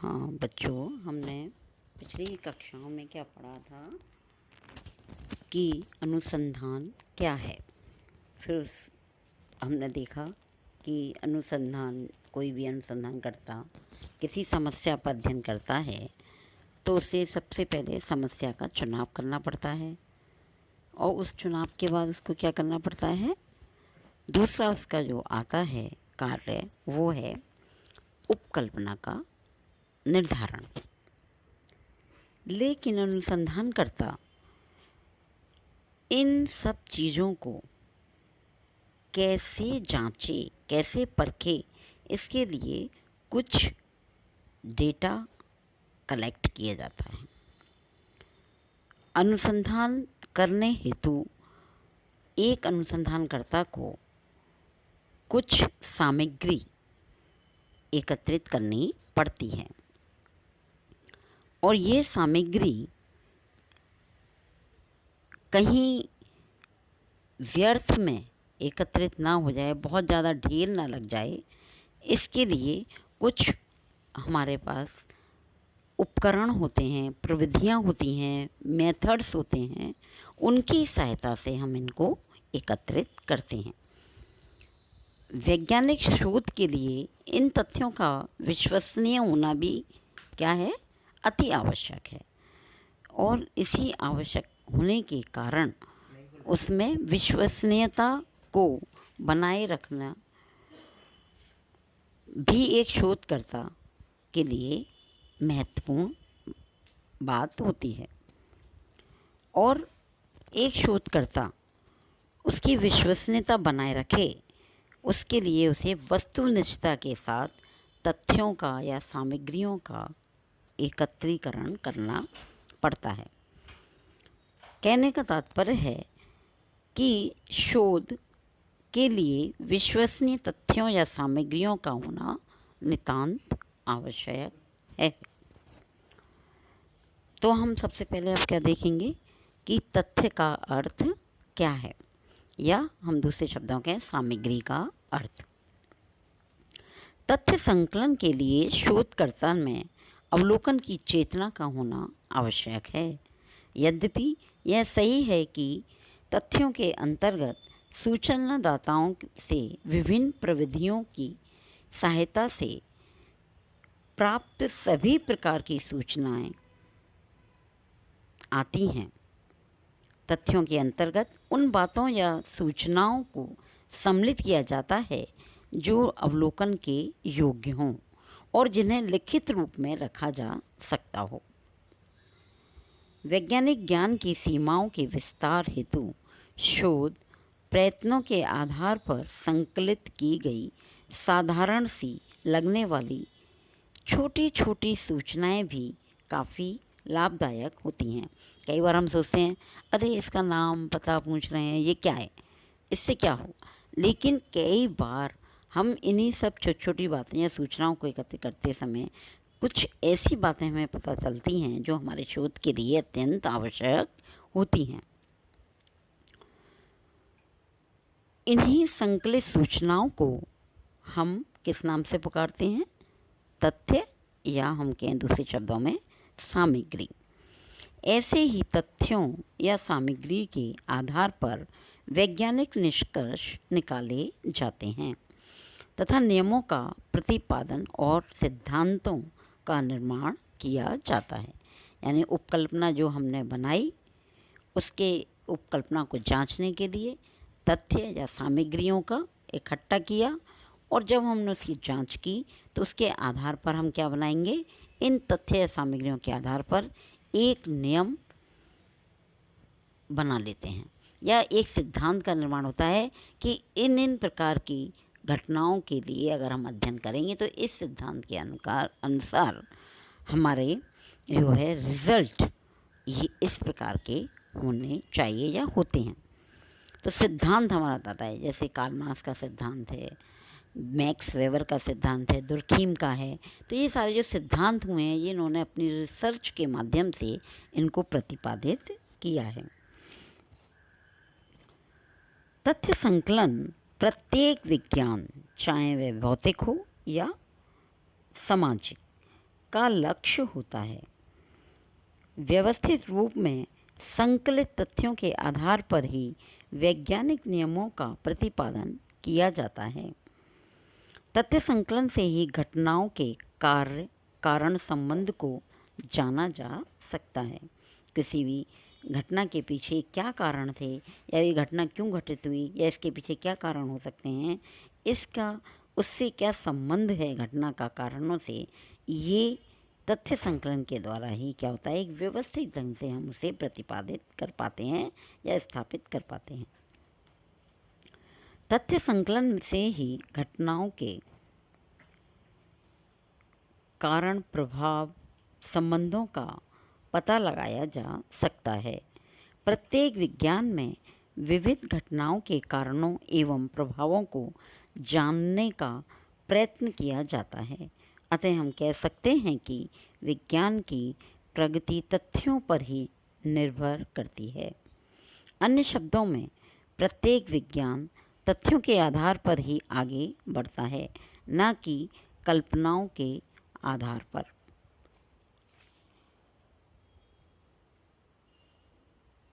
हाँ बच्चों, हमने पिछली कक्षाओं में क्या पढ़ा था कि अनुसंधान क्या है। फिर हमने देखा कि कोई भी अनुसंधान करता किसी समस्या पर अध्ययन करता है तो उसे सबसे पहले समस्या का चुनाव करना पड़ता है और उस चुनाव के बाद उसको क्या करना पड़ता है। दूसरा उसका जो आता है कार्य वो है उपकल्पना का निर्धारण। लेकिन अनुसंधानकर्ता इन सब चीज़ों को कैसे जांचे, कैसे परखे, इसके लिए कुछ डेटा कलेक्ट किया जाता है। अनुसंधान करने हेतु एक अनुसंधानकर्ता को कुछ सामग्री एकत्रित करनी पड़ती है और ये सामग्री कहीं व्यर्थ में एकत्रित ना हो जाए, बहुत ज़्यादा ढेर ना लग जाए, इसके लिए कुछ हमारे पास उपकरण होते हैं, प्रविधियाँ होती हैं, मेथड्स होते हैं, उनकी सहायता से हम इनको एकत्रित करते हैं। वैज्ञानिक शोध के लिए इन तथ्यों का विश्वसनीय होना भी क्या है, अति आवश्यक है। और इसी आवश्यक होने के कारण उसमें विश्वसनीयता को बनाए रखना भी एक शोधकर्ता के लिए महत्वपूर्ण बात होती है। और एक शोधकर्ता उसकी विश्वसनीयता बनाए रखे, उसके लिए उसे वस्तुनिष्ठता के साथ तथ्यों का या सामग्रियों का एकत्रीकरण करना पड़ता है। कहने का तात्पर्य है कि शोध के लिए विश्वसनीय तथ्यों या सामग्रियों का होना नितांत आवश्यक है। तो हम सबसे पहले अब क्या देखेंगे कि तथ्य का अर्थ क्या है, या हम दूसरे शब्दों के सामग्री का अर्थ। तथ्य संकलन के लिए शोधकर्ता में अवलोकन की चेतना का होना आवश्यक है। यद्यपि यह सही है कि तथ्यों के अंतर्गत सूचनादाताओं से विभिन्न प्रविधियों की सहायता से प्राप्त सभी प्रकार की सूचनाएं आती हैं। तथ्यों के अंतर्गत उन बातों या सूचनाओं को सम्मिलित किया जाता है जो अवलोकन के योग्य हों और जिन्हें लिखित रूप में रखा जा सकता हो। वैज्ञानिक ज्ञान की सीमाओं के विस्तार हेतु शोध प्रयत्नों के आधार पर संकलित की गई साधारण सी लगने वाली छोटी छोटी सूचनाएं भी काफ़ी लाभदायक होती हैं। कई बार हम सोचते हैं, अरे इसका नाम पता पूछ रहे हैं, ये क्या है, इससे क्या हो। लेकिन कई बार हम इन्हीं सब छोटी छोटी बातें या सूचनाओं को एकत्र करते समय कुछ ऐसी बातें हमें पता चलती हैं जो हमारे शोध के लिए अत्यंत आवश्यक होती हैं। इन्हीं संकलित सूचनाओं को हम किस नाम से पुकारते हैं, तथ्य, या हम कहें दूसरे शब्दों में सामग्री। ऐसे ही तथ्यों या सामग्री के आधार पर वैज्ञानिक निष्कर्ष निकाले जाते हैं तथा नियमों का प्रतिपादन और सिद्धांतों का निर्माण किया जाता है। यानी उपकल्पना जो हमने बनाई, उसके उपकल्पना को जांचने के लिए तथ्य या सामग्रियों का इकट्ठा किया, और जब हमने उसकी जांच की तो उसके आधार पर हम क्या बनाएंगे, इन तथ्य या सामग्रियों के आधार पर एक नियम बना लेते हैं या एक सिद्धांत का निर्माण होता है कि इन प्रकार की घटनाओं के लिए अगर हम अध्ययन करेंगे तो इस सिद्धांत के अनुसार हमारे जो है रिज़ल्ट ये इस प्रकार के होने चाहिए या होते हैं। तो सिद्धांत हमारा बताता है, जैसे कार्ल मार्क्स का सिद्धांत है, मैक्स वेबर का सिद्धांत है, दुर्खीम का है। तो ये सारे जो सिद्धांत हुए हैं, ये इन्होंने अपनी रिसर्च के माध्यम से इनको प्रतिपादित किया है। तथ्य संकलन प्रत्येक विज्ञान, चाहे वह भौतिक हो या सामाजिक, का लक्ष्य होता है। व्यवस्थित रूप में संकलित तथ्यों के आधार पर ही वैज्ञानिक नियमों का प्रतिपादन किया जाता है। तथ्य संकलन से ही घटनाओं के कार्य कारण संबंध को जाना जा सकता है। किसी भी घटना के पीछे क्या कारण थे, या ये घटना क्यों घटित हुई, या इसके पीछे क्या कारण हो सकते हैं, इसका उससे क्या संबंध है घटना का कारणों से, ये तथ्य संकलन के द्वारा ही क्या होता है, एक व्यवस्थित ढंग से हम उसे प्रतिपादित कर पाते हैं या स्थापित कर पाते हैं। तथ्य संकलन से ही घटनाओं के कारण प्रभाव संबंधों का पता लगाया जा सकता है। प्रत्येक विज्ञान में विविध घटनाओं के कारणों एवं प्रभावों को जानने का प्रयत्न किया जाता है। अतः हम कह सकते हैं कि विज्ञान की प्रगति तथ्यों पर ही निर्भर करती है। अन्य शब्दों में प्रत्येक विज्ञान तथ्यों के आधार पर ही आगे बढ़ता है, न कि कल्पनाओं के आधार पर।